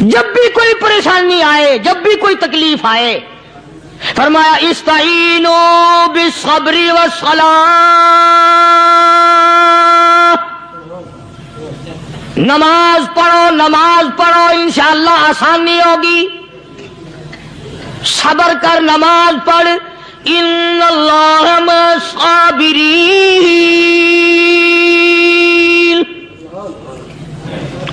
جب بھی کوئی پریشانی آئے، جب بھی کوئی تکلیف آئے، فرمایا استعینوا بالصبر والصلاۃ، نماز پڑھو انشاءاللہ آسانی ہوگی، صبر کر، نماز پڑھ، ان اللہ مع الصابرین،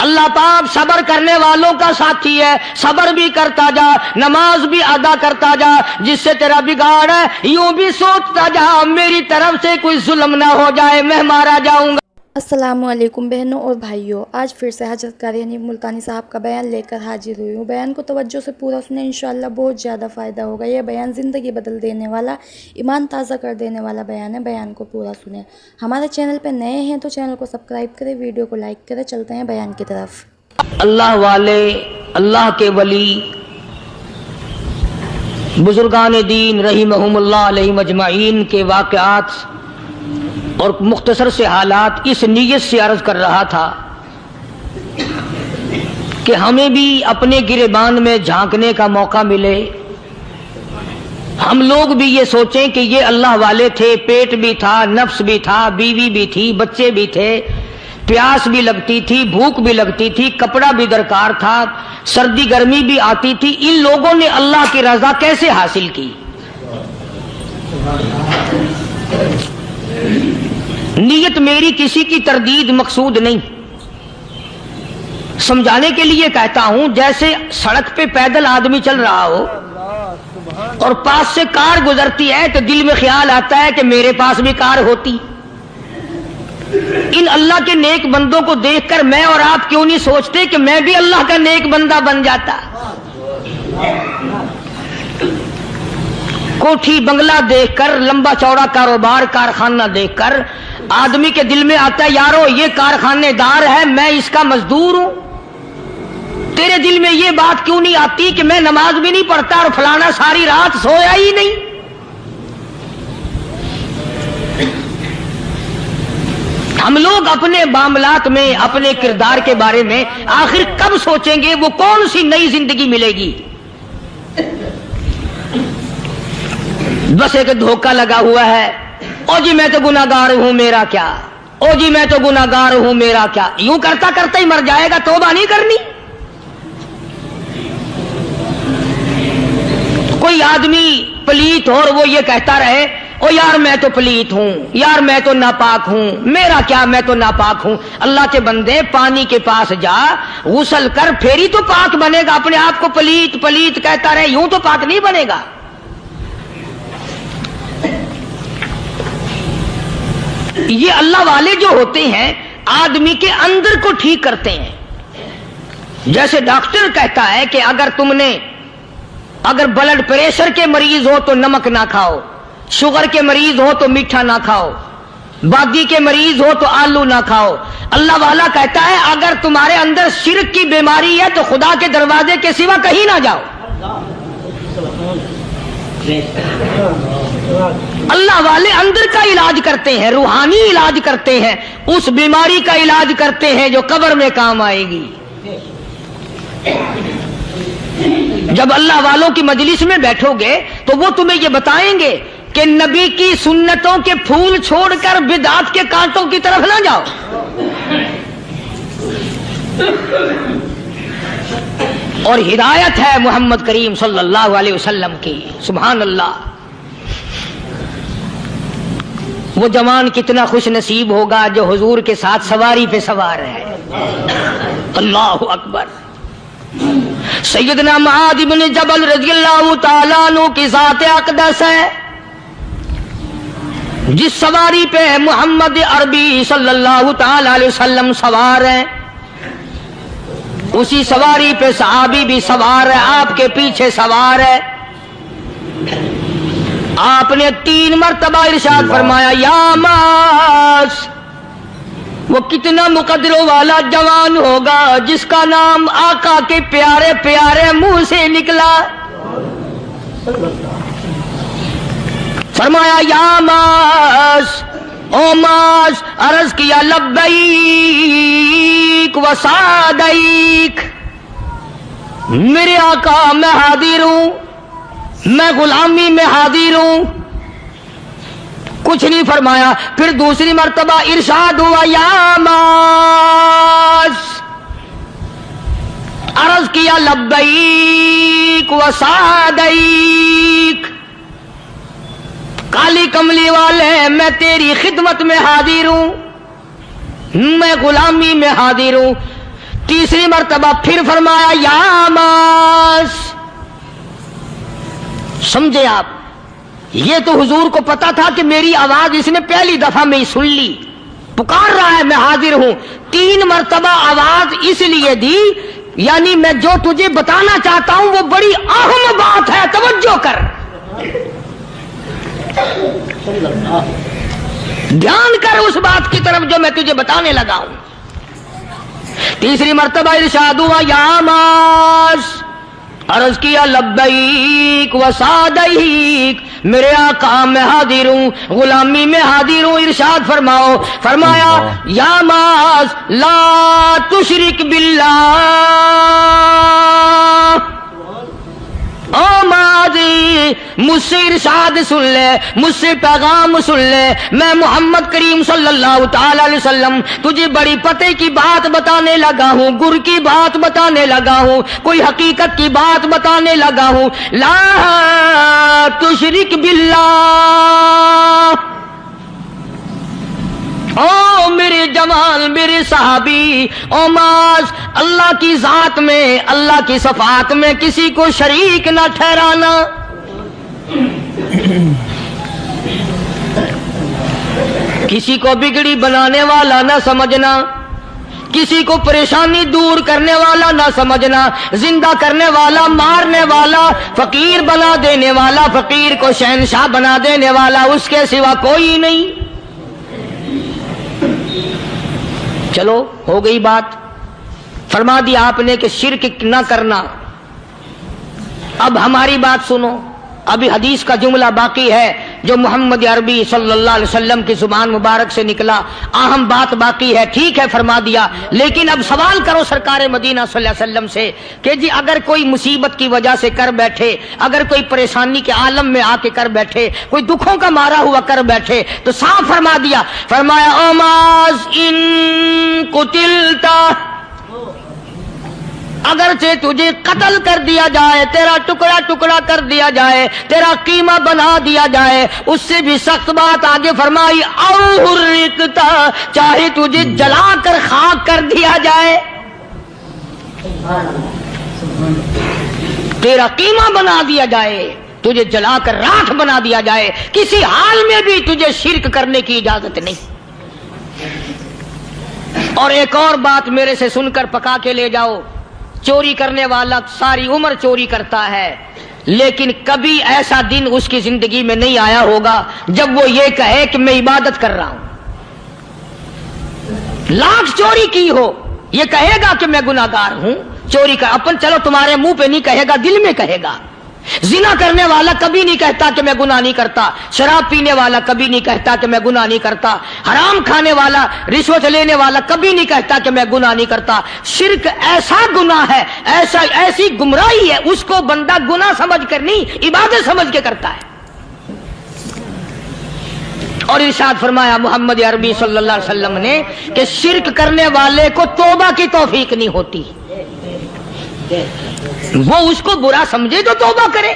اللہ پاک صبر کرنے والوں کا ساتھی ہے، صبر بھی کرتا جا، نماز بھی ادا کرتا جا، جس سے تیرا بگاڑ ہے یوں بھی سوچتا جا میری طرف سے کوئی ظلم نہ ہو جائے، میں مارا جاؤں گا۔ السلام علیکم بہنوں اور بھائیوں، آج پھر سے حضرت قاری حنیف ملتانی صاحب کا بیان لے کر حاضر ہوئی ہوں۔ بیان کو توجہ سے پورا سنیں، انشاءاللہ بہت زیادہ فائدہ ہوگا۔ یہ بیان زندگی بدل دینے والا، ایمان تازہ کر دینے والا بیان ہے، بیان کو پورا سنیں۔ ہمارے چینل پہ نئے ہیں تو چینل کو سبسکرائب کریں، ویڈیو کو لائک کریں۔ چلتے ہیں بیان کی طرف۔ اللہ والے، اللہ کے ولی، بزرگان دین رحمہم اللہ علیہ مجمعین کے واقعات اور مختصر سے حالات اس نیت سے عرض کر رہا تھا کہ ہمیں بھی اپنے گریبان میں جھانکنے کا موقع ملے، ہم لوگ بھی یہ سوچیں کہ یہ اللہ والے تھے، پیٹ بھی تھا، نفس بھی تھا، بیوی بھی تھی، بچے بھی تھے، پیاس بھی لگتی تھی، بھوک بھی لگتی تھی، کپڑا بھی درکار تھا، سردی گرمی بھی آتی تھی، ان لوگوں نے اللہ کی رضا کیسے حاصل کی؟ نیت میری کسی کی تردید مقصود نہیں، سمجھانے کے لیے کہتا ہوں جیسے سڑک پہ پیدل آدمی چل رہا ہو اور پاس سے کار گزرتی ہے تو دل میں خیال آتا ہے کہ میرے پاس بھی کار ہوتی۔ ان اللہ کے نیک بندوں کو دیکھ کر میں اور آپ کیوں نہیں سوچتے کہ میں بھی اللہ کا نیک بندہ بن جاتا؟ کوٹھی بنگلہ دیکھ کر، لمبا چوڑا کاروبار کارخانہ دیکھ کر آدمی کے دل میں آتا ہے یارو یہ کارخانے دار ہے، میں اس کا مزدور ہوں۔ تیرے دل میں یہ بات کیوں نہیں آتی کہ میں نماز بھی نہیں پڑھتا اور فلانا ساری رات سویا ہی نہیں؟ ہم لوگ اپنے معاملات میں، اپنے کردار کے بارے میں آخر کب سوچیں گے وہ کون سی نئی زندگی ملے گی؟ بس ایک دھوکہ لگا ہوا ہے، او جی میں تو گناہگار ہوں میرا کیا، او جی میں تو گناہگار ہوں میرا کیا، یوں کرتا کرتا ہی مر جائے گا، توبہ نہیں کرنی۔ کوئی آدمی پلیت ہو اور وہ یہ کہتا رہے او یار میں تو پلیت ہوں، یار میں تو ناپاک ہوں، میرا کیا میں تو ناپاک ہوں۔ اللہ کے بندے پانی کے پاس جا، غسل کر، پھر ہی تو پاک بنے گا۔ اپنے آپ کو پلیت پلیت کہتا رہے یوں تو پاک نہیں بنے گا۔ یہ اللہ والے جو ہوتے ہیں آدمی کے اندر کو ٹھیک کرتے ہیں۔ جیسے ڈاکٹر کہتا ہے کہ اگر بلڈ پریشر کے مریض ہو تو نمک نہ کھاؤ، شوگر کے مریض ہو تو میٹھا نہ کھاؤ، بادی کے مریض ہو تو آلو نہ کھاؤ۔ اللہ والا کہتا ہے اگر تمہارے اندر شرک کی بیماری ہے تو خدا کے دروازے کے سوا کہیں نہ جاؤ۔ اللہ والے اندر کا علاج کرتے ہیں، روحانی علاج کرتے ہیں، اس بیماری کا علاج کرتے ہیں جو قبر میں کام آئے گی۔ جب اللہ والوں کی مجلس میں بیٹھو گے تو وہ تمہیں یہ بتائیں گے کہ نبی کی سنتوں کے پھول چھوڑ کر بدعت کے کانٹوں کی طرف نہ جاؤ۔ اور ہدایت ہے محمد کریم صلی اللہ علیہ وسلم کی، سبحان اللہ۔ وہ جوان کتنا خوش نصیب ہوگا جو حضور کے ساتھ سواری پہ سوار ہے۔ اللہ اکبر۔ سیدنا معاذ بن جبل رضی اللہ تعالیٰ عنہ کی ذات اقدس ہے، جس سواری پہ محمد عربی صلی اللہ تعالی علیہ وسلم سوار ہیں، اسی سواری پہ صحابی بھی سوار ہے، آپ کے پیچھے سوار ہے۔ آپ نے 3 مرتبہ ارشاد فرمایا یا معاذ، وہ کتنا مقدروں والا جوان ہوگا جس کا نام آقا کے پیارے پیارے منہ سے نکلا۔ فرمایا یا معاذ، او معاذ، عرض کیا لبیک و سعدیک، میرے آقا میں حاضر ہوں، میں غلامی میں حاضر ہوں، کچھ نہیں فرمایا۔ پھر دوسری مرتبہ ارشاد ہوا یا معاذ، عرض کیا لبیک و سعدیک، کالی کملی والے میں تیری خدمت میں حاضر ہوں، میں غلامی میں حاضر ہوں۔ تیسری مرتبہ پھر فرمایا یا معاذ۔ سمجھے آپ، یہ تو حضور کو پتا تھا کہ میری آواز اس نے پہلی دفعہ میں ہی سن لی، پکار رہا ہے میں حاضر ہوں۔ 3 مرتبہ آواز اس لیے دی، یعنی میں جو تجھے بتانا چاہتا ہوں وہ بڑی اہم بات ہے، توجہ کر، دھیان کر اس بات کی طرف جو میں تجھے بتانے لگا ہوں۔ تیسری مرتبہ ارشاد ہوا یا معاذ، عرض کیا لبیک و سعدیک، میرے آقا میں حاضر ہوں، غلامی میں حاضر ہوں۔ ارشاد فرماؤ، فرمایا یا معاذ لا تشرک باللہ، او ماضی مجھ سے ارشاد سن لے، مجھ سے پیغام سن لے، میں محمد کریم صلی اللہ تعالی علیہ وسلم تجھے بڑی پتے کی بات بتانے لگا ہوں، گر کی بات بتانے لگا ہوں، کوئی حقیقت کی بات بتانے لگا ہوں۔ لا تشرک باللہ، او میرے جمال میرے صحابی، او معاذ اللہ کی ذات میں اللہ کی صفات میں کسی کو شریک نہ ٹھہرانا۔ کسی کو بگڑی بنانے والا نہ سمجھنا، کسی کو پریشانی دور کرنے والا نہ سمجھنا، زندہ کرنے والا، مارنے والا، فقیر بنا دینے والا، فقیر کو شہنشاہ بنا دینے والا اس کے سوا کوئی نہیں۔ چلو ہو گئی بات، فرما دیا آپ نے کہ شرک نہ کرنا۔ اب ہماری بات سنو، ابھی حدیث کا جملہ باقی ہے جو محمد عربی صلی اللہ علیہ وسلم کی زبان مبارک سے نکلا، اہم بات باقی ہے، ٹھیک ہے فرما دیا، لیکن اب سوال کرو سرکار مدینہ صلی اللہ علیہ وسلم سے کہ جی اگر کوئی مصیبت کی وجہ سے کر بیٹھے، اگر کوئی پریشانی کے عالم میں آ کے کر بیٹھے، کوئی دکھوں کا مارا ہوا کر بیٹھے، تو صاف فرما دیا، فرمایا او معاذ ان قتلتا، اگرچہ تجھے قتل کر دیا جائے، تیرا ٹکڑا ٹکڑا کر دیا جائے، تیرا قیمہ بنا دیا جائے، اس سے بھی سخت بات آگے فرمائی او حرقتا، چاہے تجھے جلا کر خاک کر دیا جائے، تیرا قیمہ بنا دیا جائے، تجھے جلا کر راکھ بنا دیا جائے، کسی حال میں بھی تجھے شرک کرنے کی اجازت نہیں۔ اور ایک اور بات میرے سے سن کر پکا کے لے جاؤ، چوری کرنے والا ساری عمر چوری کرتا ہے، لیکن کبھی ایسا دن اس کی زندگی میں نہیں آیا ہوگا جب وہ یہ کہے کہ میں عبادت کر رہا ہوں۔ لاکھ چوری کی ہو، یہ کہے گا کہ میں گناہگار ہوں، چوری کر اپن چلو تمہارے منہ پہ نہیں کہے گا، دل میں کہے گا۔ زنا کرنے والا کبھی نہیں کہتا کہ میں گناہ نہیں کرتا، شراب پینے والا کبھی نہیں کہتا کہ میں گناہ نہیں کرتا، حرام کھانے والا، رشوت لینے والا کبھی نہیں کہتا کہ میں گناہ نہیں کرتا۔ شرک ایسا گناہ ہے، ایسی گمراہی ہے، اس کو بندہ گناہ سمجھ کر نہیں عبادت سمجھ کے کرتا ہے۔ اور ارشاد فرمایا محمد عربی صلی اللہ علیہ وسلم نے کہ شرک کرنے والے کو توبہ کی توفیق نہیں ہوتی، وہ اس کو برا سمجھے تو توبہ کرے،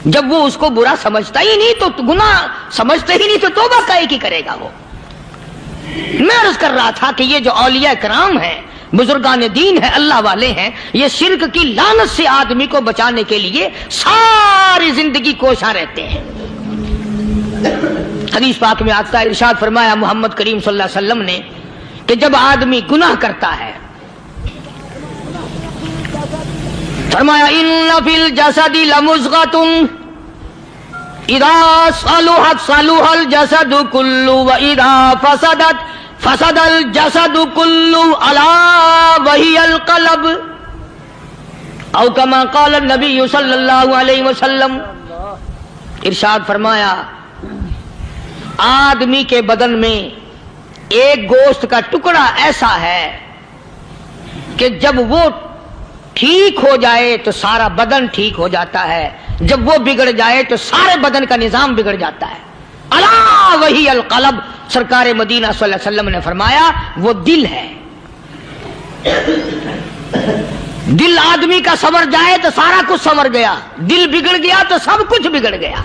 جب وہ اس کو برا سمجھتا ہی نہیں تو گناہ سمجھتا ہی نہیں تو توبہ کائے کی کرے گا وہ۔ میں عرض کر رہا تھا کہ یہ جو اولیاء کرام ہیں، بزرگان دین ہیں، اللہ والے ہیں، یہ شرک کی لعنت سے آدمی کو بچانے کے لیے ساری زندگی کوشاں رہتے ہیں۔ حدیث پاک میں آتا ہے، ارشاد فرمایا محمد کریم صلی اللہ علیہ وسلم نے کہ جب آدمی گناہ کرتا ہے، فرمایا ان فی الجسد لمضغۃ اذا صلحت صلح الجسد كله واذا فسدت فسد الجسد كله الا وهي القلب، او كما قال النبي صلی اللہ علیہ وسلم۔ ارشاد فرمایا آدمی کے بدن میں ایک گوشت کا ٹکڑا ایسا ہے کہ جب وہ ٹھیک ہو جائے تو سارا بدن ٹھیک ہو جاتا ہے، جب وہ بگڑ جائے تو سارے بدن کا نظام بگڑ جاتا ہے۔ الا وہی القلب، سرکار مدینہ صلی اللہ علیہ وسلم نے فرمایا وہ دل ہے۔ دل آدمی کا سنور جائے تو سارا کچھ سنور گیا، دل بگڑ گیا تو سب کچھ بگڑ گیا۔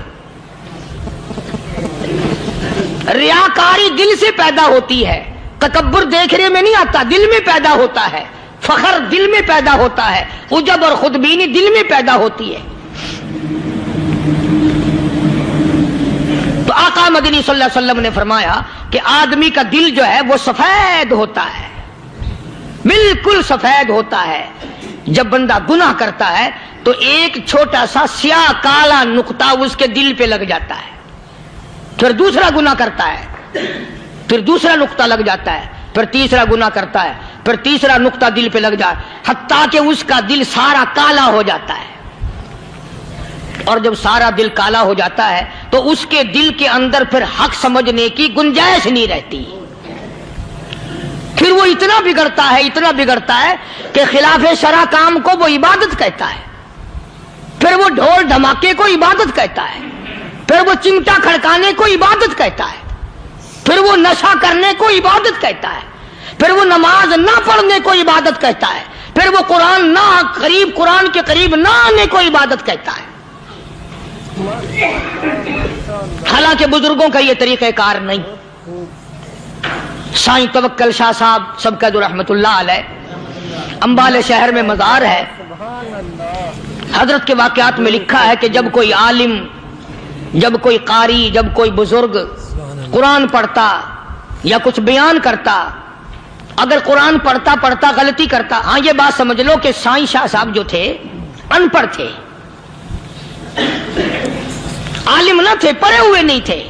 ریاکاری دل سے پیدا ہوتی ہے، تکبر دیکھنے میں نہیں آتا، دل میں پیدا ہوتا ہے، فخر دل میں پیدا ہوتا ہے، عجب اور خودبینی دل میں پیدا ہوتی ہے۔ تو آقا مدنی صلی اللہ علیہ وسلم نے فرمایا کہ آدمی کا دل جو ہے وہ سفید ہوتا ہے، بالکل سفید ہوتا ہے۔ جب بندہ گناہ کرتا ہے تو ایک چھوٹا سا سیاہ کالا نقطہ اس کے دل پہ لگ جاتا ہے، پھر دوسرا گناہ کرتا ہے، پھر دوسرا نقطہ لگ جاتا ہے، پھر تیسرا گناہ کرتا ہے، پھر تیسرا نقطہ دل پہ لگ جائے، حتیٰ کہ اس کا دل سارا کالا ہو جاتا ہے۔ اور جب سارا دل کالا ہو جاتا ہے تو اس کے دل کے اندر پھر حق سمجھنے کی گنجائش نہیں رہتی، پھر وہ اتنا بگڑتا ہے کہ خلاف شرع کام کو وہ عبادت کہتا ہے، پھر وہ ڈھول دھماکے کو عبادت کہتا ہے، پھر وہ چمٹا کھڑکانے کو عبادت کہتا ہے، پھر وہ نشہ کرنے کو عبادت کہتا ہے، پھر وہ نماز نہ پڑھنے کو عبادت کہتا ہے، پھر وہ قرآن کے قریب نہ آنے کو عبادت کہتا ہے۔ حالانکہ بزرگوں کا یہ طریقہ کار نہیں۔ سائیں توکل شاہ صاحب سبقت رحمت اللہ علیہ، امبالے شہر میں مزار ہے، حضرت کے واقعات میں لکھا ہے کہ جب کوئی عالم، جب کوئی قاری، جب کوئی بزرگ قرآن پڑھتا یا کچھ بیان کرتا، اگر قرآن پڑھتا غلطی کرتا، ہاں یہ بات سمجھ لو کہ سائیں شاہ صاحب جو تھے ان پڑھ تھے، عالم نہ تھے، پڑھے ہوئے نہیں تھے،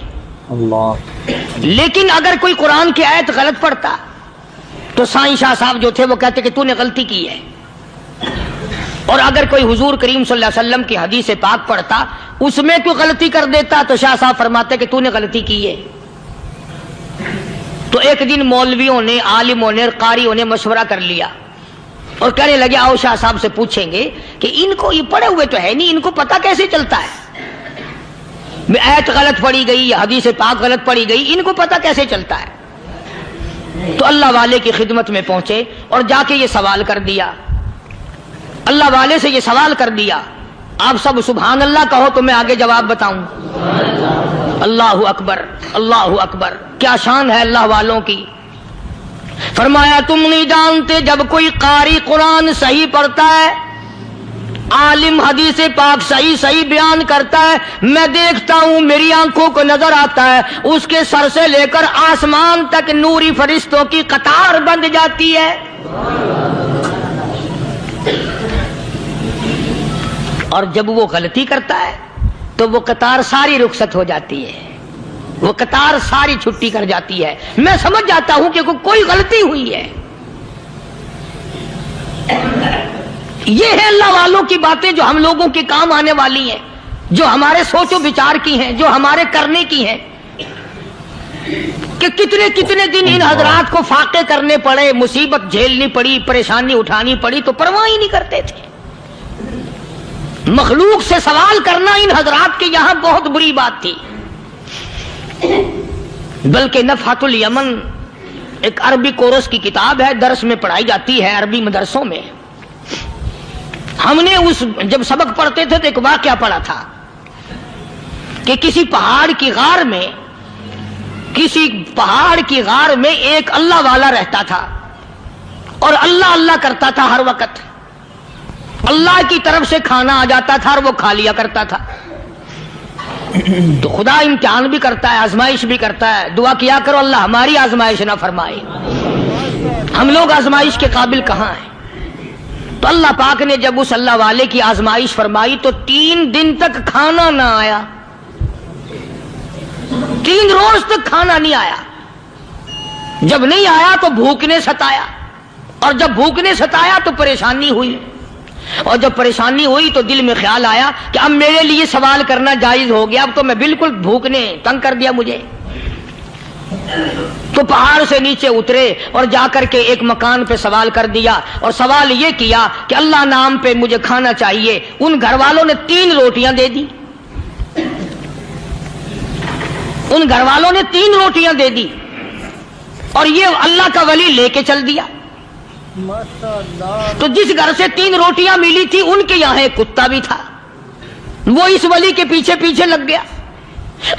لیکن اگر کوئی قرآن کی آیت غلط پڑھتا تو سائیں شاہ صاحب جو تھے وہ کہتے کہ تو نے غلطی کی ہے، اور اگر کوئی حضور کریم صلی اللہ علیہ وسلم کی حدیث پاک پڑھتا اس میں کوئی غلطی کر دیتا تو شاہ صاحب فرماتے کہ تو نے غلطی کی ہے۔ تو ایک دن مولویوں نے، عالموں نے، قاریوں نے مشورہ کر لیا اور کہنے لگے آؤ شاہ صاحب سے پوچھیں گے کہ ان کو، یہ پڑھے ہوئے تو ہے نہیں، ان کو پتہ کیسے چلتا ہے، آیت غلط پڑھی گئی یا حدیث پاک غلط پڑھی گئی، ان کو پتہ کیسے چلتا ہے؟ تو اللہ والے کی خدمت میں پہنچے اور جا کے یہ سوال کر دیا، اللہ والے سے یہ سوال کر دیا۔ آپ سب سبحان اللہ کہو تو میں آگے جواب بتاؤں۔ اللہ اکبر، اللہ اکبر، کیا شان ہے اللہ والوں کی۔ فرمایا تم نہیں جانتے جب کوئی قاری قرآن صحیح پڑھتا ہے، عالم حدیث پاک صحیح بیان کرتا ہے، میں دیکھتا ہوں، میری آنکھوں کو نظر آتا ہے، اس کے سر سے لے کر آسمان تک نوری فرشتوں کی قطار بند جاتی ہے، اور جب وہ غلطی کرتا ہے تو وہ قطار ساری رخصت ہو جاتی ہے، وہ قطار ساری چھٹی کر جاتی ہے، میں سمجھ جاتا ہوں کہ کوئی غلطی ہوئی ہے۔ یہ ہے اللہ والوں کی باتیں جو ہم لوگوں کے کام آنے والی ہیں، جو ہمارے سوچ و بچار کی ہیں، جو ہمارے کرنے کی ہیں، کہ کتنے دن ان حضرات کو فاقے کرنے پڑے، مصیبت جھیلنی پڑی، پریشانی اٹھانی پڑی، تو پرواہ ہی نہیں کرتے تھے۔ مخلوق سے سوال کرنا ان حضرات کے یہاں بہت بری بات تھی۔ بلکہ نفحۃ الیمن ایک عربی کورس کی کتاب ہے، درس میں پڑھائی جاتی ہے عربی مدرسوں میں۔ ہم نے جب سبق پڑھتے تھے تو ایک واقعہ پڑھا تھا کہ کسی پہاڑ کی غار میں ایک اللہ والا رہتا تھا اور اللہ کرتا تھا ہر وقت، اللہ کی طرف سے کھانا آ جاتا تھا اور وہ کھا لیا کرتا تھا۔ تو خدا امتحان بھی کرتا ہے، آزمائش بھی کرتا ہے، دعا کیا کرو اللہ ہماری آزمائش نہ فرمائے، ہم لوگ آزمائش کے قابل کہاں ہیں۔ تو اللہ پاک نے جب اس اللہ والے کی آزمائش فرمائی تو 3 دن تک کھانا نہ آیا، 3 روز تک کھانا نہیں آیا۔ جب نہیں آیا تو بھوک نے ستایا، اور جب بھوک نے ستایا تو پریشانی ہوئی، اور جب پریشانی ہوئی تو دل میں خیال آیا کہ اب میرے لیے سوال کرنا جائز ہو گیا، اب تو میں بالکل بھوک نے تنگ کر دیا مجھے۔ تو پہاڑ سے نیچے اترے اور جا کر کے ایک مکان پہ سوال کر دیا اور سوال یہ کیا کہ اللہ نام پہ مجھے کھانا چاہیے. ان گھر والوں نے 3 روٹیاں دے دی. ان گھر والوں نے 3 روٹیاں دے دی اور یہ اللہ کا ولی لے کے چل دیا. تو جس گھر سے 3 روٹیاں ملی تھی ان کے یہاں ایک کتا بھی تھا. وہ اس ولی کے پیچھے پیچھے لگ گیا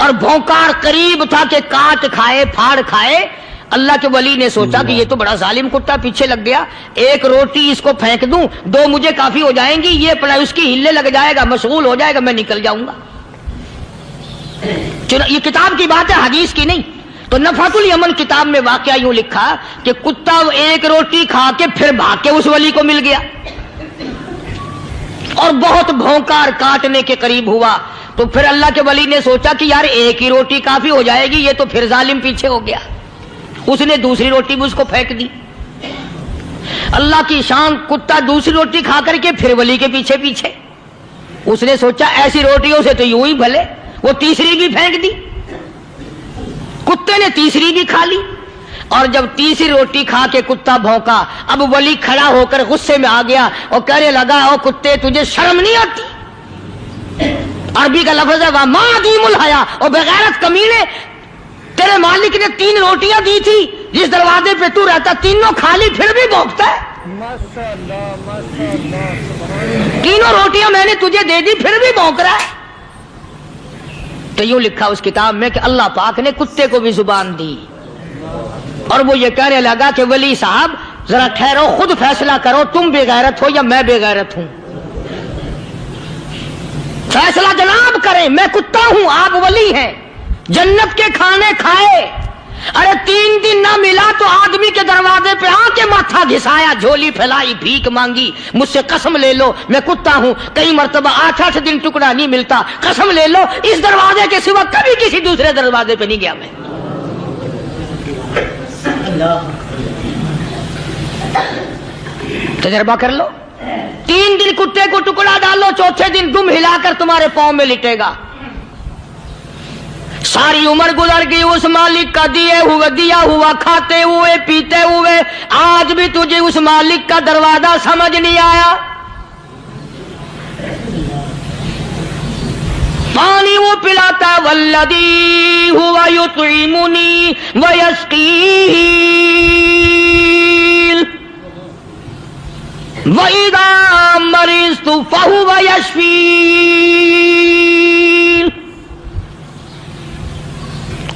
اور بھونکار قریب تھا کہ کاٹ کھائے پھاڑ کھائے. اللہ کے ولی نے سوچا کہ یہ تو بڑا ظالم کتا پیچھے لگ گیا, 1 روٹی اس کو پھینک دوں, 2 مجھے کافی ہو جائیں گی, یہ پڑا اس کی ہلے لگ جائے گا, مشغول ہو جائے گا, میں نکل جاؤں گا. یہ کتاب کی بات ہے, حدیث کی نہیں. تو نفحۃ الیمن کتاب میں واقعہ یوں لکھا کہ کتا 1 روٹی کھا کے پھر بھاگ کے اس ولی کو مل گیا اور بہت بھونکار کاٹنے کے قریب ہوا. تو پھر اللہ کے ولی نے سوچا کہ یار 1 ہی روٹی کافی ہو جائے گی, یہ تو پھر ظالم پیچھے ہو گیا. اس نے دوسری روٹی بھی اس کو پھینک دی. اللہ کی شان, کتا دوسری روٹی کھا کر کے پھر ولی کے پیچھے پیچھے. اس نے سوچا ایسی روٹیوں سے تو یوں ہی بھلے, وہ تیسری بھی پھینک دی. کتے نے تیسری بھی کھا لی اور جب تیسری روٹی کھا کے کتا بھونکا, اب ولی کھڑا ہو کر غصے میں آ گیا اور کہنے لگا, او کتے تجھے شرم نہیں آتی؟ عربی کا لفظ ہے وَمَا عَدِيمُ الْحَيَا, اور بغیرت کمینے, تیرے مالک نے 3 روٹیاں دی تھی, جس دروازے پہ تو رہتا تینوں کھا لی, پھر بھی بھونکتا ہے. 3 روٹیاں میں نے تجھے دے دی, پھر بھی بھونک رہا ہے. تو یوں لکھا اس کتاب میں کہ اللہ پاک نے کتے کو بھی زبان دی اور وہ یہ کہنے لگا کہ ولی صاحب ذرا ٹھہرو, خود فیصلہ کرو, تم بے غیرت ہو یا میں بے غیرت ہوں. فیصلہ جناب کریں, میں کتا ہوں, آپ ولی ہیں. جنت کے کھانے کھائے, ارے 3 دن نہ ملا تو آدمی کے دروازے پہ آ کے ماتھا گھسایا, جھولی پھیلائی, بھیک مانگی, مجھ سے قسم لے لو میں کتا ہوں. کئی مرتبہ 8 دن ٹکڑا نہیں ملتا, قسم لے لو اس دروازے کے سوا کبھی کسی دوسرے دروازے پہ نہیں گیا میں. تجربہ کر لو, 3 دن کتے کو ٹکڑا ڈالو, چوتھے دن دم ہلا کر تمہارے پاؤں میں لٹے گا. ساری عمر گزر گئی اس مالک کا دیا ہوا کھاتے ہوئے پیتے ہوئے, آج بھی تجھے اس مالک کا دروازہ سمجھ نہیں آیا. پانی وہ پلاتا والذی ہوا یطعمنی ویسقین وَإِذَا مَرِضْتُ فَهُوَ يَشْفِينِ.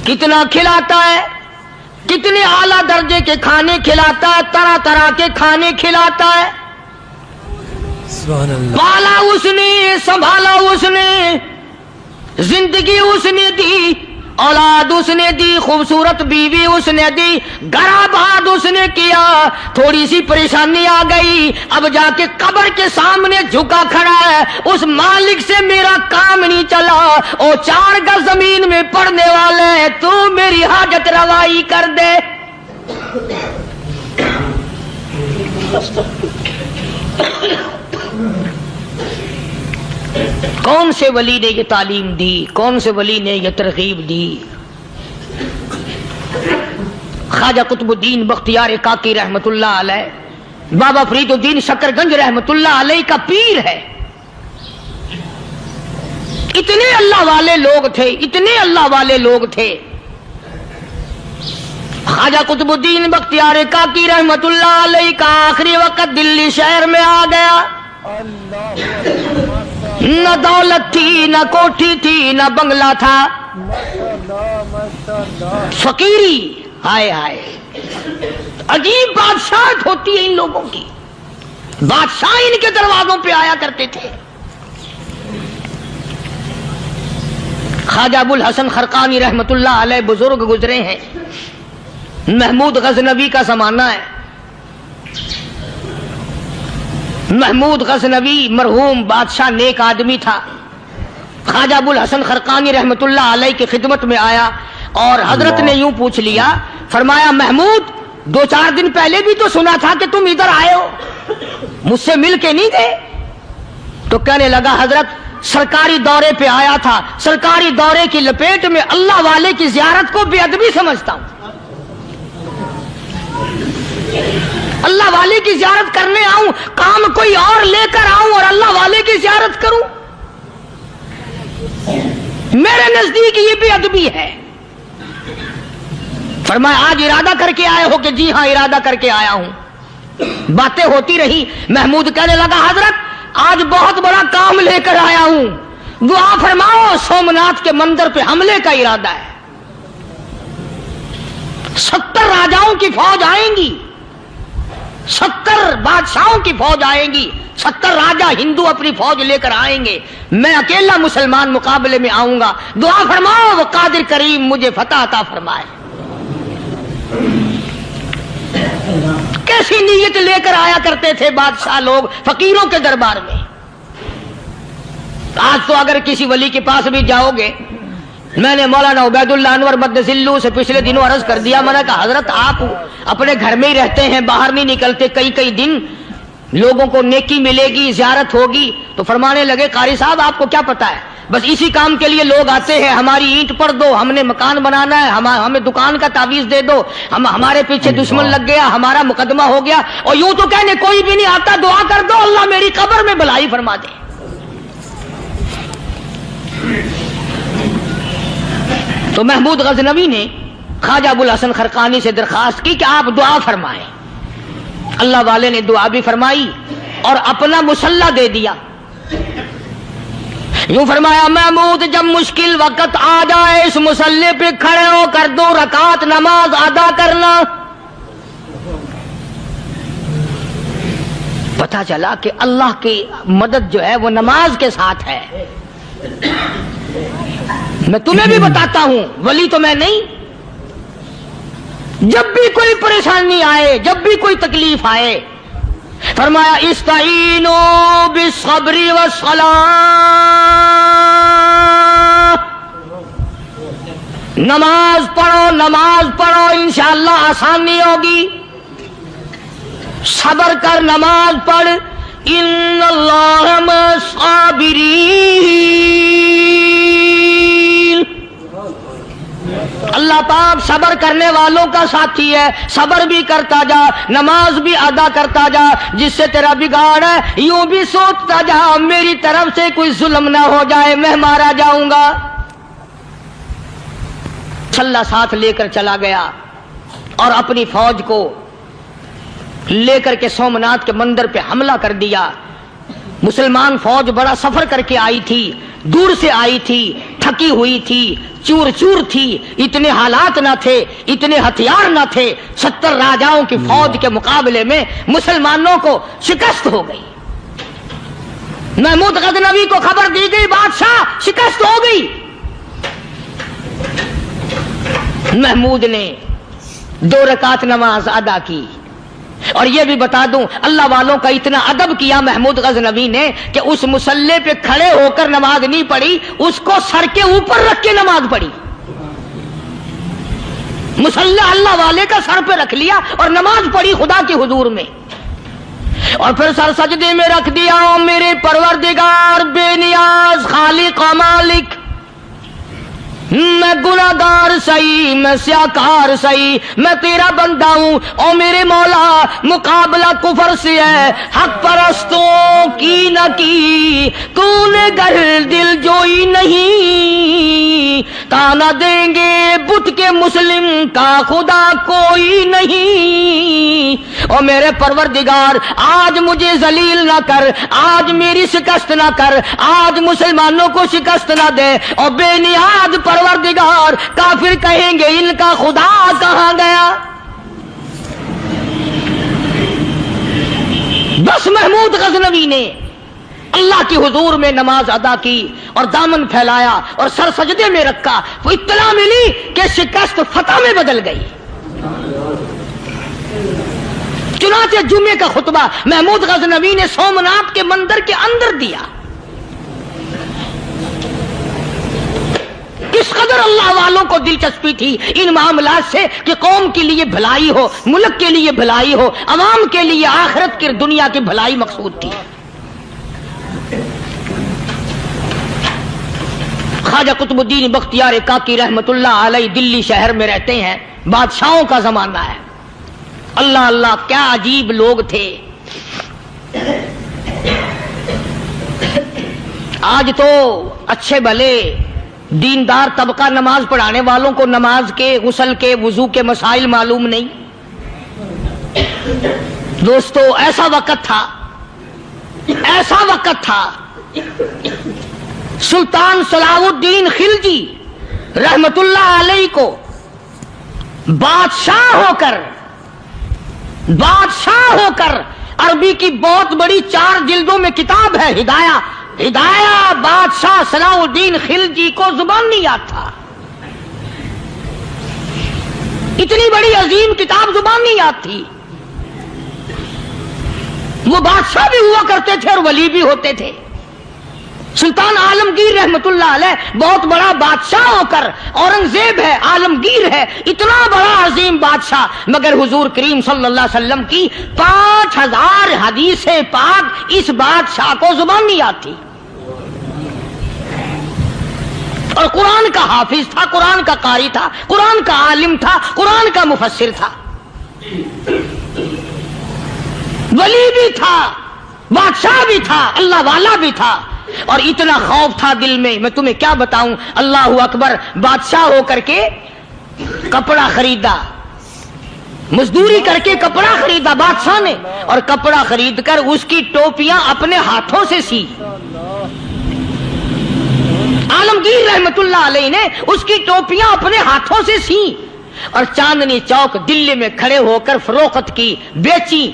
کتنا کھلاتا ہے, کتنے اعلیٰ درجے کے کھانے کھلاتا ہے, طرح طرح کے کھانے کھلاتا ہے. پالا اس نے, سنبھالا اس نے, زندگی اس نے دی, اولاد اس نے دی, خوبصورت بیوی اس نے دی, گھر آباد اس نے کیا. تھوڑی سی پریشانی آ گئی, اب جا کے قبر کے سامنے جھکا کھڑا ہے, اس مالک سے میرا کام نہیں چلا, او 4 گز زمین میں پڑنے والے, تو میری حاجت روائی کر دے. کون سے ولی نے یہ تعلیم دی, کون سے ولی نے یہ ترغیب دی؟ خواجہ قطب الدین بختیار کاکی رحمت اللہ علیہ, بابا فرید الدین شکر گنج رحمت اللہ علیہ کا پیر ہے. اتنے اللہ والے لوگ تھے, اتنے اللہ والے لوگ تھے. خواجہ قطب الدین بختیار کاکی رحمت اللہ علیہ کا آخری وقت دلی شہر میں آ گیا. نہ دولت تھی, نہ کوٹھی تھی, نہ بنگلہ تھا, فقیری. ہائے ہائے, عجیب بادشاہت ہوتی ہے ان لوگوں کی. بادشاہ ان کے دروازوں پہ آیا کرتے تھے. خواجہ ابو الحسن خرقانی رحمت اللہ علیہ بزرگ گزرے ہیں. محمود غزنوی کا زمانہ ہے. محمود غزنوی مرحوم بادشاہ نیک آدمی تھا. خواجہ ابو الحسن خرقانی رحمت اللہ علیہ کی خدمت میں آیا اور حضرت نے یوں پوچھ لیا, فرمایا محمود 2-4 دن پہلے بھی تو سنا تھا کہ تم ادھر آئے ہو, مجھ سے مل کے نہیں گئے؟ تو کہنے لگا حضرت سرکاری دورے پہ آیا تھا, سرکاری دورے کی لپیٹ میں اللہ والے کی زیارت کو بے ادبی سمجھتا ہوں. اللہ والے کی زیارت کرنے آؤں، کام کوئی اور لے کر آؤں اور اللہ والے کی زیارت کروں؟ میرے نزدیک یہ بے ادبی ہے۔ فرمایا آج ارادہ کر کے آئے ہو؟ کہ جی ہاں ارادہ کر کے آیا ہوں۔ باتیں ہوتی رہی، محمود کہنے لگا حضرت آج بہت بڑا کام لے کر آیا ہوں، دعا فرماؤ۔ سومناتھ کے مندر پہ حملے کا ارادہ ہے، 70 راجاؤں کی فوج آئیں گی، 70 بادشاہوں کی فوج آئیں گی، 70 راجا ہندو اپنی فوج لے کر آئیں گے، میں اکیلا مسلمان مقابلے میں آؤں گا، دعا فرماؤ وہ قادر کریم مجھے فتح عطا فرمائے۔ کیسی نیت لے کر آیا کرتے تھے بادشاہ لوگ فقیروں کے دربار میں۔ آج تو اگر کسی ولی کے پاس بھی جاؤ گے، میں نے مولانا عبید اللہ انور مدثلو سے پچھلے دنوں عرض کر دیا، میں نے کہا حضرت آپ اپنے گھر میں ہی رہتے ہیں، باہر نہیں نکلتے، کئی دن لوگوں کو نیکی ملے گی، زیارت ہوگی، تو فرمانے لگے قاری صاحب آپ کو کیا پتا ہے، بس اسی کام کے لیے لوگ آتے ہیں، ہماری اینٹ پڑ دو، ہم نے مکان بنانا ہے، ہمیں دکان کا تعویذ دے دو، ہمارے پیچھے دشمن لگ گیا، ہمارا مقدمہ ہو گیا، اور یوں تو کہنے کوئی بھی نہیں آتا، دعا کر دو اللہ میری قبر میں بھلائی فرما دے۔ تو محمود غزنوی نے خواجہ ابوالحسن خرقانی سے درخواست کی کہ آپ دعا فرمائیں۔ اللہ والے نے دعا بھی فرمائی اور اپنا مسلح دے دیا۔ یوں فرمایا محمود جب مشکل وقت آ جائے اس مسلح پہ کھڑے ہو کر 2 رکعت نماز ادا کرنا۔ پتہ چلا کہ اللہ کی مدد جو ہے وہ نماز کے ساتھ ہے۔ میں تمہیں بھی بتاتا ہوں، ولی تو میں نہیں، جب بھی کوئی پریشانی آئے، جب بھی کوئی تکلیف آئے، فرمایا استعینوا بالصبر والصلاۃ، نماز پڑھو انشاءاللہ آسانی ہوگی، صبر کر نماز پڑھ، ان اللہ مع الصابرین، اللہ پاک صبر کرنے والوں کا ساتھی ہے، صبر بھی کرتا جا، نماز بھی ادا کرتا جا، جس سے تیرا بگاڑ ہے یوں بھی سوچتا جا میری طرف سے کوئی ظلم نہ ہو جائے، میں مارا جاؤں گا۔ چھلا ساتھ لے کر چلا گیا اور اپنی فوج کو لے کر کے سومناتھ کے مندر پہ حملہ کر دیا۔ مسلمان فوج بڑا سفر کر کے آئی تھی، دور سے آئی تھی، تھکی ہوئی تھی، چور چور تھی، اتنے حالات نہ تھے، اتنے ہتھیار نہ تھے، 70 راجاؤں کی فوج کے مقابلے میں مسلمانوں کو شکست ہو گئی۔ محمود غزنوی کو خبر دی گئی بادشاہ شکست ہو گئی۔ محمود نے 2 رکعت نماز ادا کی، اور یہ بھی بتا دوں اللہ والوں کا اتنا ادب کیا محمود غزنوی نے کہ اس مسلح پہ کھڑے ہو کر نماز نہیں پڑھی، اس کو سر کے اوپر رکھ کے نماز پڑھی۔ مسلح اللہ والے کا سر پہ رکھ لیا اور نماز پڑھی خدا کے حضور میں، اور پھر سر سجدے میں رکھ دیا۔ میرے پروردگار بے نیاز خالق و مالک، میں گناہگار سہی، میں سیاکار سہی، میں تیرا بندہ ہوں، او میرے مولا مقابلہ کفر سے ہے، حق پرستوں کی نہ کی تو نے گر دل جوئی نہیں، تانا دیں گے بت کے مسلم کا خدا کوئی نہیں، او میرے پروردگار آج مجھے ذلیل نہ کر، آج میری شکست نہ کر، آج مسلمانوں کو شکست نہ دے، اور بے نیاز پروردگار کافر کہیں گے ان کا خدا کہاں گیا۔ بس محمود غزنوی نے اللہ کے حضور میں نماز ادا کی اور دامن پھیلایا اور سر سجدے میں رکھا، وہ اطلاع ملی کہ شکست فتح میں بدل گئی۔ چنانچہ جمعے کا خطبہ محمود غزنوی نے سومناتھ کے مندر کے اندر دیا۔ اس قدر اللہ والوں کو دلچسپی تھی ان معاملات سے کہ قوم کے لیے بھلائی ہو، ملک کے لیے بھلائی ہو، عوام کے لیے آخرت کی دنیا کی بھلائی مقصود تھی۔ خواجہ قطب الدین بختیار کاکی رحمت اللہ علیہ دلی شہر میں رہتے ہیں، بادشاہوں کا زمانہ ہے، اللہ اللہ کیا عجیب لوگ تھے. آج تو اچھے بھلے دیندار طبقہ نماز پڑھانے والوں کو نماز کے، غسل کے، وضو کے مسائل معلوم نہیں. دوستو ایسا وقت تھا، ایسا وقت تھا. سلطان صلاح الدین خلجی رحمت اللہ علیہ کو بادشاہ ہو کر عربی کی بہت بڑی 4 جلدوں میں کتاب ہے ہدایہ بادشاہ صلاح الدین خلجی کو زبان نہیں یاد تھا. اتنی بڑی عظیم کتاب زبان نہیں یاد تھی. وہ بادشاہ بھی ہوا کرتے تھے اور ولی بھی ہوتے تھے. سلطان عالمگیر رحمت اللہ علیہ بہت بڑا بادشاہ ہو کر، اورنگزیب ہے، عالمگیر ہے، اتنا بڑا عظیم بادشاہ، مگر حضور کریم صلی اللہ علیہ وسلم کی 5000 حدیث پاک اس بادشاہ کو زبان نہیں آتی. اور قرآن کا حافظ تھا، قرآن کا قاری تھا، قرآن کا عالم تھا، قرآن کا مفسر تھا، ولی بھی تھا، بادشاہ بھی تھا، اللہ والا بھی تھا. اور اتنا خوف تھا دل میں تمہیں کیا بتاؤں. اللہ اکبر. بادشاہ ہو کر کے کپڑا خریدا، مزدوری کر کے کپڑا خریدا بادشاہ نے، اور کپڑا خرید کر اس کی ٹوپیاں اپنے ہاتھوں سے سی. عالمگیر رحمت اللہ علیہ نے اس کی ٹوپیاں اپنے ہاتھوں سے سی اور چاندنی چوک دلی میں کھڑے ہو کر فروخت کی، بیچی.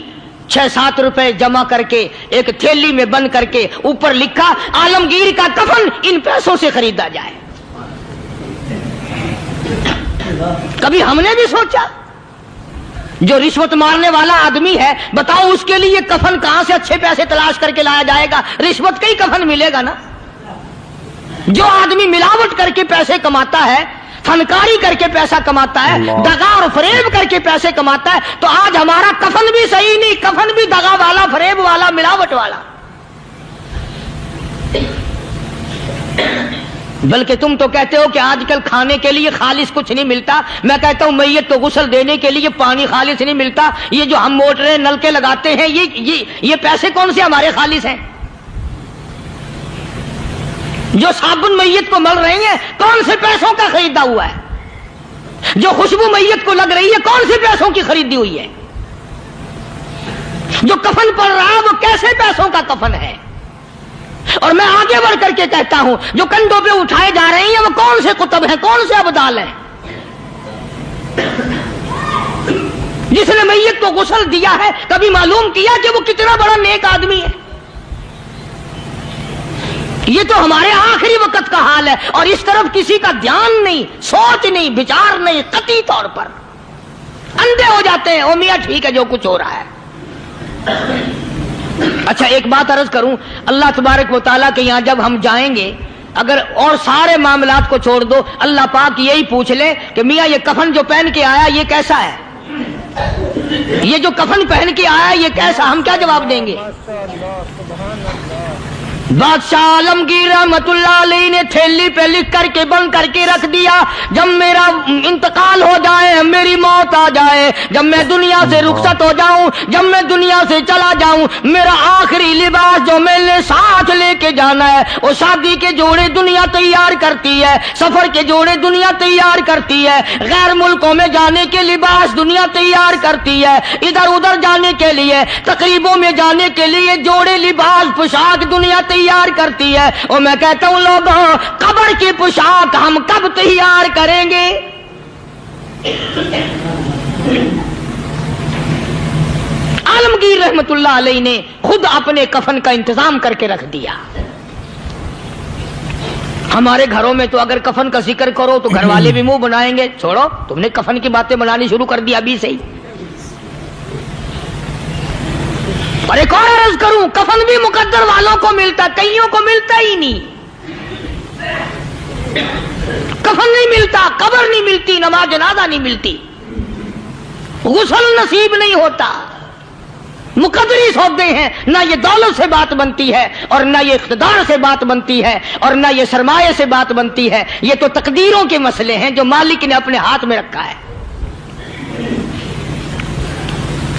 6-7 روپے جمع کر کے ایک تھیلی میں بند کر کے اوپر لکھا عالمگیر کا کفن ان پیسوں سے خریدا جائے. کبھی ہم نے بھی سوچا جو رشوت مارنے والا آدمی ہے، بتاؤ اس کے لیے کفن کہاں سے اچھے پیسے تلاش کر کے لایا جائے گا؟ رشوت کا ہی کفن ملے گا نا. جو آدمی ملاوٹ کر کے پیسے کماتا ہے، فنکاری کر کے پیسہ کماتا ہے، دغا اور فریب کر کے پیسے کماتا ہے، تو آج ہمارا کفن بھی صحیح نہیں، کفن بھی دغا والا، فریب والا، ملاوٹ والا. بلکہ تم تو کہتے ہو کہ آج کل کھانے کے لیے خالص کچھ نہیں ملتا. میں کہتا ہوں میت کو غسل دینے کے لیے پانی خالص نہیں ملتا. یہ جو ہم موٹریں نلکے لگاتے ہیں، یہ پیسے کون سے ہمارے خالص ہیں؟ جو صابن میت کو مل رہی ہیں کون سے پیسوں کا خریدا ہوا ہے؟ جو خوشبو میت کو لگ رہی ہے کون سے پیسوں کی خریدی ہوئی ہے؟ جو کفن پڑ رہا ہے وہ کیسے پیسوں کا کفن ہے؟ اور میں آگے بڑھ کر کے کہتا ہوں جو کندھوں پہ اٹھائے جا رہے ہیں وہ کون سے کتب ہیں، کون سے ابدال ہیں؟ جس نے میت کو غسل دیا ہے کبھی معلوم کیا کہ وہ کتنا بڑا نیک آدمی ہے؟ یہ تو ہمارے آخری وقت کا حال ہے، اور اس طرف کسی کا دھیان نہیں، سوچ نہیں، بچار نہیں. قطعی طور پر اندھے ہو جاتے ہیں. او میاں ٹھیک ہے جو کچھ ہو رہا ہے. اچھا ایک بات عرض کروں، اللہ تبارک و تعالیٰ کے یہاں جب ہم جائیں گے، اگر اور سارے معاملات کو چھوڑ دو، اللہ پاک یہی پوچھ لے کہ میاں یہ کفن جو پہن کے آیا یہ کیسا ہے؟ یہ جو کفن پہن کے آیا یہ کیسا؟ ہم کیا جواب دیں گے؟ بادشاہ عالمگیر رحمت اللہ علیہ نے تھیلی پہ لکھ کر کے بند کر کے رکھ دیا، جب میرا انتقال ہو جائے، میری موت آ جائے، جب میں دنیا سے رخصت ہو جاؤں، جب میں دنیا سے چلا جاؤں، میرا آخری لباس جو میں نے ساتھ لے کے جانا ہے، وہ شادی کے جوڑے دنیا تیار کرتی ہے، سفر کے جوڑے دنیا تیار کرتی ہے، غیر ملکوں میں جانے کے لباس دنیا تیار کرتی ہے، ادھر ادھر جانے کے لیے، تقریبوں میں جانے کے لیے جوڑے لباس پوشاک دنیا تیار کرتی ہے. اور میں کہتا ہوں لوگوں، قبر کی پوشاک ہم کب تیار کریں گے؟ عالمگیر رحمت اللہ علیہ نے خود اپنے کفن کا انتظام کر کے رکھ دیا. ہمارے گھروں میں تو اگر کفن کا ذکر کرو تو گھر والے بھی منہ بنائیں گے، چھوڑو تم نے کفن کی باتیں بنانی شروع کر دی ابھی سے ہی. اور ایک اور عرض کروں، کفن بھی مقدر والوں کو ملتا، کئیوں کو ملتا ہی نہیں. کفن نہیں ملتا، قبر نہیں ملتی، نماز جنازہ نہیں ملتی، غسل نصیب نہیں ہوتا. مقدری سودے ہیں، نہ یہ دولت سے بات بنتی ہے، اور نہ یہ اقتدار سے بات بنتی ہے، اور نہ یہ سرمایہ سے بات بنتی ہے. یہ تو تقدیروں کے مسئلے ہیں جو مالک نے اپنے ہاتھ میں رکھا ہے.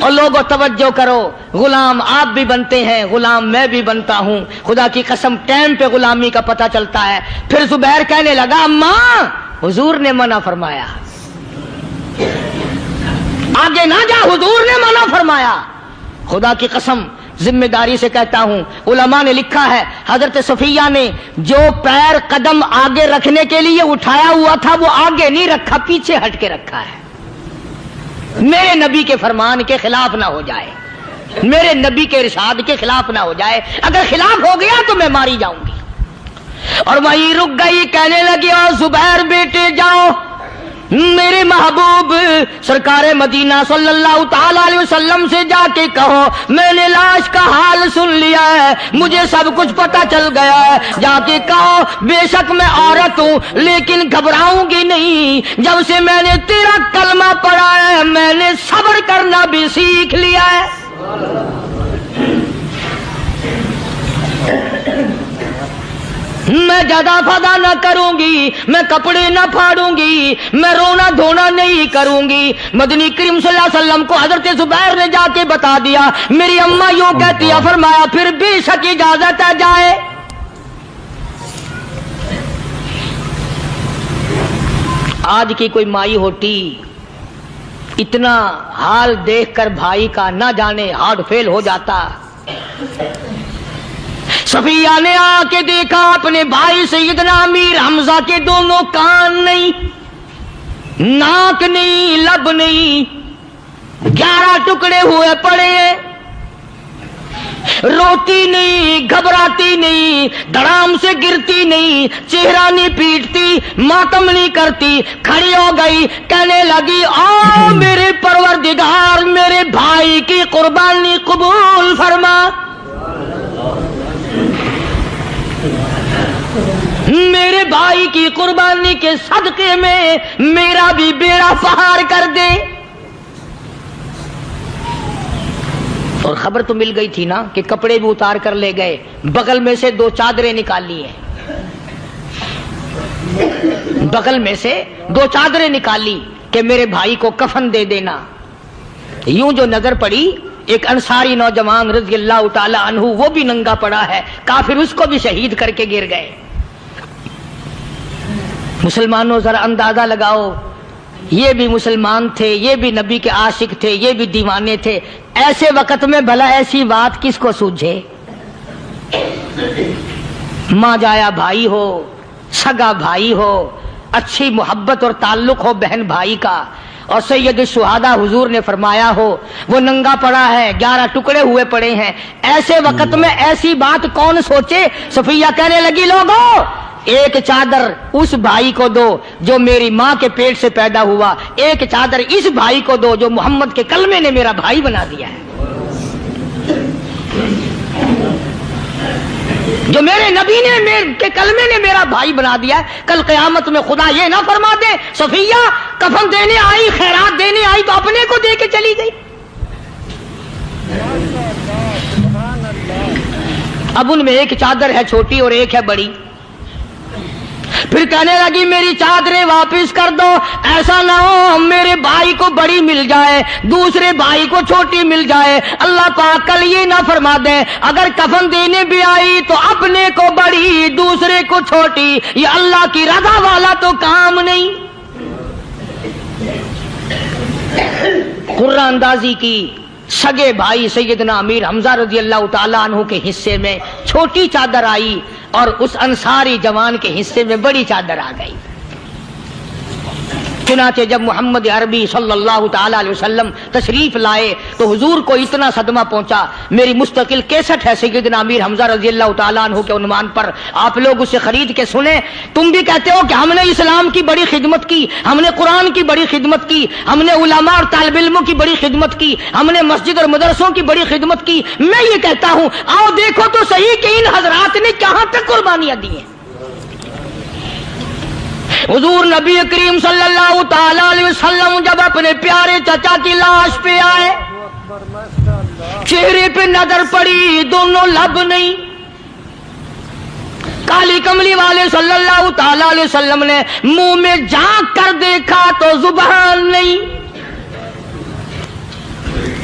اور لوگوں توجہ کرو، غلام آپ بھی بنتے ہیں، غلام میں بھی بنتا ہوں، خدا کی قسم ٹائم پہ غلامی کا پتہ چلتا ہے۔ پھر زبیر کہنے لگا اماں حضور نے منع فرمایا، آگے نہ جا، حضور نے منع فرمایا۔ خدا کی قسم ذمہ داری سے کہتا ہوں، علماء نے لکھا ہے حضرت صفیہ نے جو پیر قدم آگے رکھنے کے لیے اٹھایا ہوا تھا وہ آگے نہیں رکھا، پیچھے ہٹ کے رکھا ہے، میرے نبی کے فرمان کے خلاف نہ ہو جائے، میرے نبی کے ارشاد کے خلاف نہ ہو جائے، اگر خلاف ہو گیا تو میں ماری جاؤں گی۔ اور وہیں رک گئی، کہنے لگی اور زبیر بیٹے جاؤ، میرے محبوب سرکار مدینہ صلی اللہ تعالی علیہ وسلم سے جا کے کہو میں نے لاش کا حال سن لیا ہے، مجھے سب کچھ پتہ چل گیا ہے، جا کے کہو بے شک میں عورت ہوں لیکن گھبراؤں گی نہیں، جب سے میں نے تیرا کلمہ پڑھا ہے میں نے صبر کرنا بھی سیکھ لیا ہے۔ میں زیادہ فدا نہ کروں گی، میں کپڑے نہ پھاڑوں گی، میں رونا دھونا نہیں کروں گی۔ مدنی کریم صلی اللہ علیہ وسلم کو حضرت زبیر نے جا کے بتا دیا، میری اماں یوں کہتی ہے، فرمایا پھر بے شک اجازت ہے جائے۔ آج کی کوئی مائی ہوتی اتنا حال دیکھ کر بھائی کا نہ جانے ہارٹ فیل ہو جاتا۔ صفیہ نے آ کے دیکھا اپنے بھائی سیدنا امیر حمزہ کے دونوں کان نہیں، ناک نہیں، لب نہیں، 11 ٹکڑے ہوئے پڑے ہیں، روتی نہیں، گھبراتی نہیں، دھڑام سے گرتی نہیں، چہرہ نہیں پیٹتی، ماتم نہیں کرتی، کھڑی ہو گئی، کہنے لگی آ میرے پروردگار میرے بھائی کی قربانی قبول فرما، میرے بھائی کی قربانی کے صدقے میں میرا بھی بیڑا پہاڑ کر دے۔ اور خبر تو مل گئی تھی نا کہ کپڑے بھی اتار کر لے گئے، بغل میں سے 2 چادریں نکالی ہیں، بغل میں سے 2 چادریں نکالی کہ میرے بھائی کو کفن دے دینا۔ یوں جو نظر پڑی ایک انصاری نوجوان رضی اللہ تعالی عنہ، وہ بھی ننگا پڑا ہے، کافر اس کو بھی شہید کر کے گر گئے۔ مسلمانوں ذرا اندازہ لگاؤ، یہ بھی مسلمان تھے، یہ بھی نبی کے عاشق تھے، یہ بھی دیوانے تھے، ایسے وقت میں بھلا ایسی بات کس کو سوجھے؟ ماں جایا بھائی ہو، سگا بھائی ہو، اچھی محبت اور تعلق ہو بہن بھائی کا، اور سید الشہداء حضور نے فرمایا ہو وہ ننگا پڑا ہے، 11 ٹکڑے ہوئے پڑے ہیں، ایسے وقت میں ایسی بات کون سوچے؟ صفیہ کہنے لگی لوگوں ایک چادر اس بھائی کو دو جو میری ماں کے پیٹ سے پیدا ہوا، ایک چادر اس بھائی کو دو جو محمد کے کلمے نے میرا بھائی بنا دیا ہے، جو میرے نبی نے میرے کے کلمے نے میرا بھائی بنا دیا ہے۔ کل قیامت میں خدا یہ نہ فرما دے صفیہ کفن دینے آئی، خیرات دینے آئی تو اپنے کو دے کے چلی گئی۔ اب ان میں ایک چادر ہے چھوٹی اور ایک ہے بڑی۔ پھر کہنے لگی میری چادریں واپس کر دو، ایسا نہ ہو میرے بھائی کو بڑی مل جائے دوسرے بھائی کو چھوٹی مل جائے، اللہ پاک کل یہ نہ فرما دے اگر کفن دینے بھی آئی تو اپنے کو بڑی دوسرے کو چھوٹی، یہ اللہ کی رضا والا تو کام نہیں۔ قرہ اندازی کی، سگے بھائی سیدنا امیر حمزہ رضی اللہ تعالیٰ عنہ کے حصے میں چھوٹی چادر آئی اور اس انصاری جوان کے حصے میں بڑی چادر آ گئی۔ چنانچہ جب محمد عربی صلی اللہ تعالیٰ علیہ وسلم تشریف لائے تو حضور کو اتنا صدمہ پہنچا، میری مستقل کیسٹ ہے سیدنا امیر حمزہ رضی اللہ تعالیٰ عنہ کے عنوان پر، آپ لوگ اسے خرید کے سنیں۔ تم بھی کہتے ہو کہ ہم نے اسلام کی بڑی خدمت کی، ہم نے قرآن کی بڑی خدمت کی، ہم نے علماء اور طالب علموں کی بڑی خدمت کی، ہم نے مسجد اور مدرسوں کی بڑی خدمت کی۔ میں یہ کہتا ہوں آؤ دیکھو تو صحیح کہ ان حضرات نے کہاں تک قربانیاں دی ہیں۔ حضور نبی کریم صلی اللہ تعالی علیہ وسلم جب اپنے پیارے چچا کی لاش پہ آئے، چہرے پہ نظر پڑی دونوں لب نہیں، کالی کملی والے صلی اللہ تعالی علیہ وسلم نے منہ میں جھانک کر دیکھا تو زبان نہیں،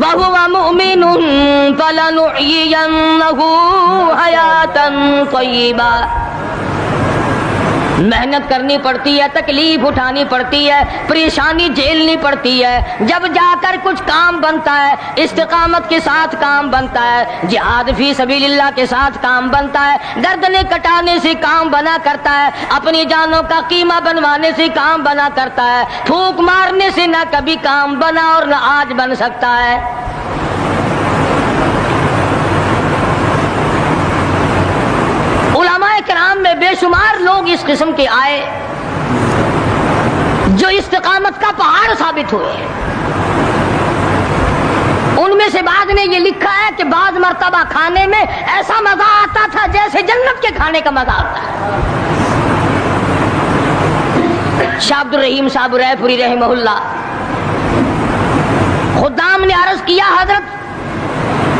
وَهُوَ مُؤْمِنٌ فَلَنُحْيِيَنَّهُ حَيَاةً طَيِّبَةً. محنت کرنی پڑتی ہے، تکلیف اٹھانی پڑتی ہے، پریشانی جھیلنی پڑتی ہے، جب جا کر کچھ کام بنتا ہے، استقامت کے ساتھ کام بنتا ہے، جہاد فی سبیل اللہ کے ساتھ کام بنتا ہے، گردنیں کٹانے سے کام بنا کرتا ہے، اپنی جانوں کا قیمہ بنوانے سے کام بنا کرتا ہے، پھونک مارنے سے نہ کبھی کام بنا اور نہ آج بن سکتا ہے. علماء کرام میں بے شمار لوگ اس قسم کے آئے جو استقامت کا پہاڑ ثابت ہوئے. ان میں سے بعض نے یہ لکھا ہے کہ بعض مرتبہ کھانے میں ایسا مزہ آتا تھا جیسے جنت کے کھانے کا مزہ آتا ہے. شاہ عبد الرحیم صاحب رائے پوری رحمہ اللہ خدام نے عرض کیا حضرت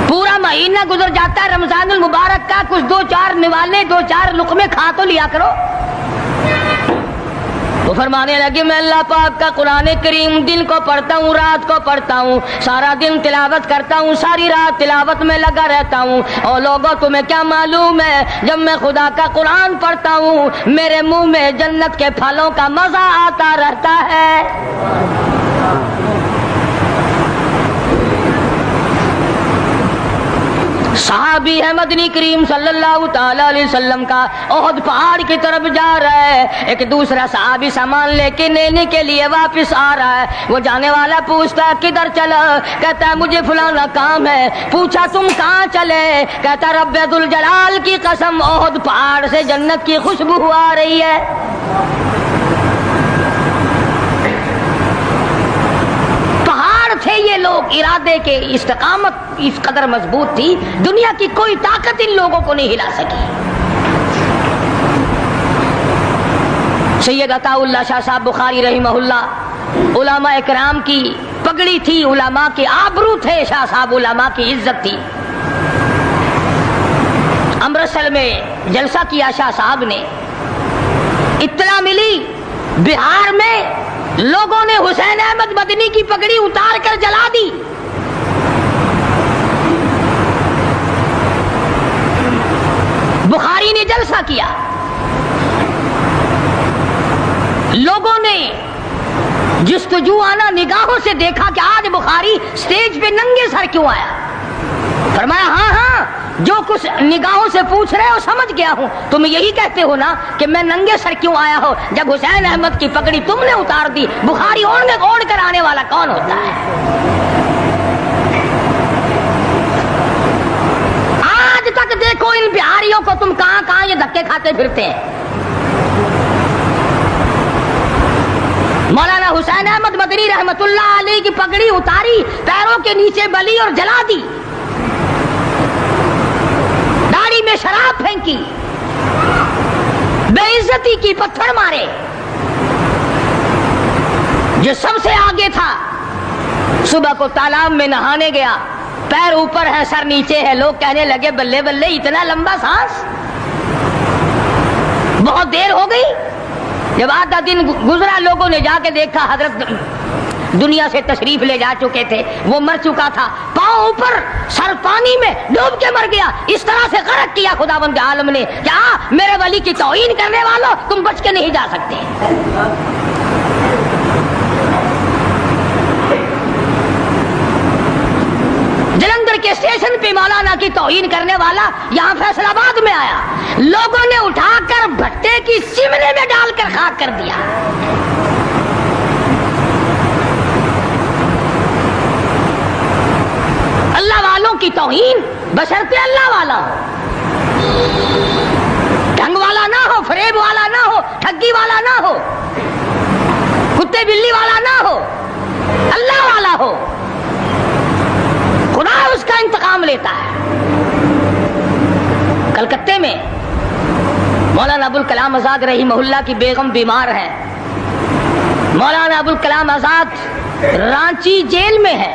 پورا مہینہ گزر جاتا ہے رمضان المبارک کا، کچھ دو چار نوالے دو چار لقمے کھا تو لیا کرو. وہ فرمانے لگے میں اللہ پاک کا قرآن کریم دن کو پڑھتا ہوں، رات کو پڑھتا ہوں، سارا دن تلاوت کرتا ہوں، ساری رات تلاوت میں لگا رہتا ہوں. اور لوگوں تمہیں کیا معلوم ہے جب میں خدا کا قرآن پڑھتا ہوں میرے منہ میں جنت کے پھلوں کا مزہ آتا رہتا ہے. صحابی ہے مدنی کریم صلی اللہ تعالی علیہ وسلم کا، احد پہاڑ کی طرف جا رہا ہے. ایک دوسرا صحابی سامان لے کے لینے کے لیے واپس آ رہا ہے. وہ جانے والا پوچھتا ہے کدھر چلا؟ کہتا ہے مجھے فلانا کام ہے. پوچھا تم کہاں چلے؟ کہتا رب ذوالجلال کی قسم احد پہاڑ سے جنت کی خوشبو آ رہی ہے. تھے یہ لوگ ارادے کے، استقامت اس قدر مضبوط تھی دنیا کی کوئی طاقت ان لوگوں کو نہیں ہلا سکی. سید عطا اللہ شاہ صاحب بخاری رحمہ اللہ علماء اکرام کی پگڑی تھی، علماء کے آبرو تھے شاہ صاحب، علماء کی عزت تھی. امرتسر میں جلسہ کیا شاہ صاحب نے، اطلاع ملی بہار میں لوگوں نے حسین احمد مدنی کی پگڑی اتار کر جلا دی. بخاری نے جلسہ کیا، لوگوں نے جستجوانہ نگاہوں سے دیکھا کہ آج بخاری سٹیج پہ ننگے سر کیوں آیا. فرمایا ہاں ہاں جو کچھ نگاہوں سے پوچھ رہے ہو سمجھ گیا ہوں. تم یہی کہتے ہو نا کہ میں ننگے سر کیوں آیا ہو؟ جب حسین احمد کی پگڑی تم نے اتار دی، بخاری اوڑھ کر آنے والا کون ہوتا ہے؟ آج تک دیکھو ان بہاریوں کو تم کہاں کہاں یہ دھکے کھاتے پھرتے ہیں. مولانا حسین احمد مدنی رحمت اللہ علیہ کی پگڑی اتاری، پیروں کے نیچے بلی اور جلا دی، داڑھی میں شراب پھینکی، بے عزتی کی، پتھر مارے. جو سب سے آگے تھا صبح کو تالاب میں نہانے گیا، پیر اوپر ہے سر نیچے ہے، لوگ کہنے لگے بلے بلے اتنا لمبا سانس. بہت دیر ہو گئی، جب آدھا دن گزرا لوگوں نے جا کے دیکھا حضرت دنیا سے تشریف لے جا چکے تھے، وہ مر چکا تھا، پاؤں اوپر سر پانی میں ڈوب کے مر گیا. اس طرح سے غرق کیا خداوند عالم نے. کیا میرے ولی کی توہین کرنے والوں تم بچ کے نہیں جا سکتے. جلندھر کے اسٹیشن پہ مولانا کی توہین کرنے والا یہاں فیصل آباد میں آیا، لوگوں نے اٹھا کر بھٹے کی چمنے میں ڈال کر خاک کر دیا. اللہ والوں کی توہین بشرطے اللہ والا ہو، ڈھنگ والا نہ ہو، فریب والا نہ ہو، ٹھگی والا نہ ہو، کتے بلی والا نہ ہو، اللہ والا ہو، خدا اس کا انتقام لیتا ہے. کلکتے میں مولانا ابوالکلام آزاد رحمہ اللہ کی بیگم بیمار ہے. مولانا ابوالکلام آزاد رانچی جیل میں ہے.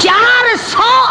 400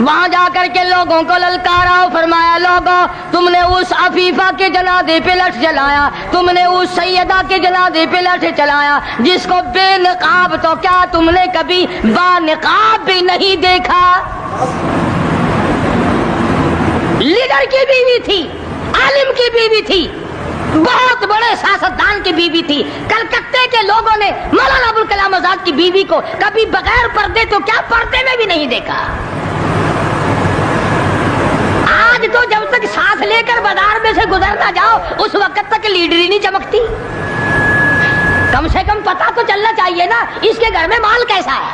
وہاں جا کر کے لوگوں کو للکارا اور فرمایا لوگوں تم نے اس عفیفہ کے جنازے پہ لٹھ جلایا, تم نے اس سیدہ کے جنازے پہ لٹھ چلایا جس کو بے نقاب تو کیا تم نے کبھی با نقاب بھی نہیں دیکھا. لیڈر کی بیوی تھی, عالم کی بیوی تھی, بہت بڑے سیاستدان کی بیوی تھی. کلکتے کے لوگوں نے مولانا ابوالکلام آزاد کی بیوی کو کبھی بغیر پردے تو کیا پردے میں بھی نہیں دیکھا. آج تو جب تک سانس لے کر بازار میں سے گزر نہ جاؤ اس وقت تک لیڈری نہیں چمکتی. کم سے کم پتہ تو چلنا چاہیے نا اس کے گھر میں مال کیسا ہے.